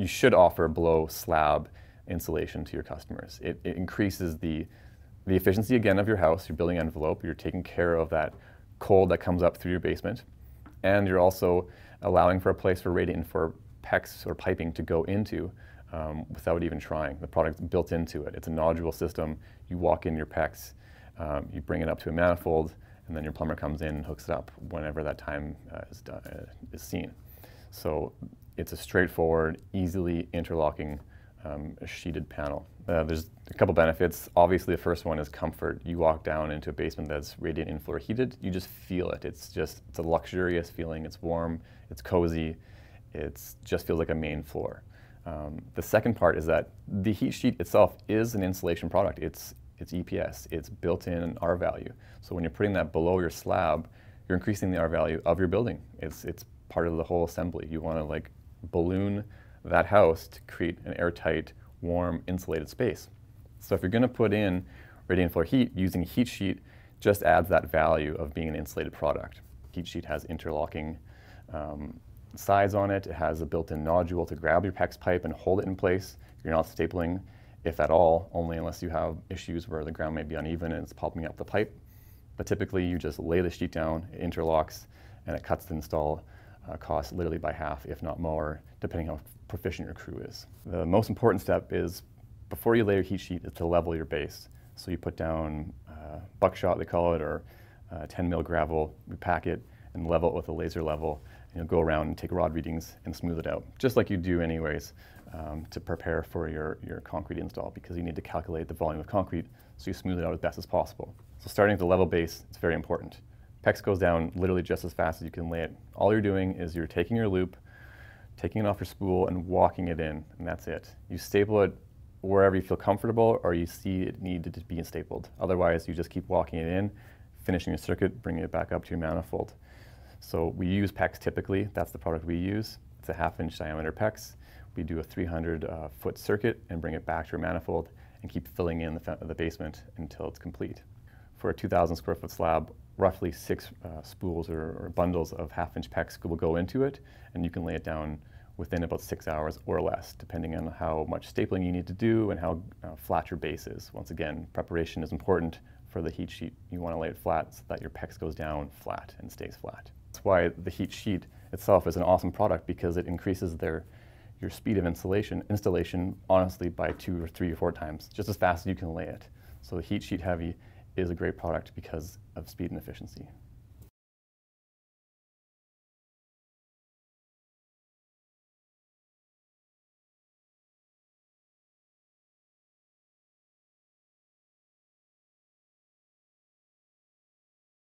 you should offer below slab insulation to your customers. It increases the efficiency, again, of your house, your building envelope. You're taking care of that cold that comes up through your basement. And you're also allowing for a place for radiant for PEX or piping to go into without even trying. The product's built into it. It's a nodule system. You walk in your PEX, you bring it up to a manifold, and then your plumber comes in and hooks it up whenever that time is seen. So it's a straightforward, easily interlocking sheeted panel. There's a couple benefits. Obviously, the first one is comfort. You walk down into a basement that's radiant in-floor heated, you just feel it. It's a luxurious feeling. It's warm, it's cozy, it just feels like a main floor. The second part is that the heat sheet itself is an insulation product. It's EPS. It's built-in R value. So when you're putting that below your slab, you're increasing the R value of your building. It's part of the whole assembly. You want to like balloon that house to create an airtight, warm, insulated space. So if you're going to put in radiant floor heat, using heat sheet just adds that value of being an insulated product. Heat sheet has interlocking sides on it. It has a built-in nodule to grab your PEX pipe and hold it in place. You're not stapling, if at all, only unless you have issues where the ground may be uneven and it's popping up the pipe. But typically you just lay the sheet down, it interlocks, and it cuts the install cost literally by half, if not more, depending how proficient your crew is. The most important step is, before you lay your heat sheet, is to level your base. So you put down buckshot, they call it, or 10 mil gravel, you pack it and level it with a laser level, and you'll go around and take rod readings and smooth it out, just like you do anyways to prepare for your concrete install, because you need to calculate the volume of concrete, so you smooth it out as best as possible. So starting at the level base, it's very important. PEX goes down literally just as fast as you can lay it. All you're doing is you're taking your loop, taking it off your spool and walking it in, and that's it. You staple it wherever you feel comfortable or you see it needed to be stapled. Otherwise, you just keep walking it in, finishing your circuit, bringing it back up to your manifold. So we use PEX typically. That's the product we use. It's a 1/2-inch diameter PEX. We do a 300-foot circuit and bring it back to your manifold and keep filling in the basement until it's complete. For a 2,000 square foot slab, roughly 6 spools or bundles of 1/2-inch PEX will go into it, and you can lay it down within about 6 hours or less, depending on how much stapling you need to do and how flat your base is. Once again, preparation is important for the heat sheet. You want to lay it flat so that your PEX goes down flat and stays flat. That's why the heat sheet itself is an awesome product, because it increases your speed of installation honestly by 2 or 3 or 4 times, just as fast as you can lay it. So the heat sheet heavy is a great product because of speed and efficiency.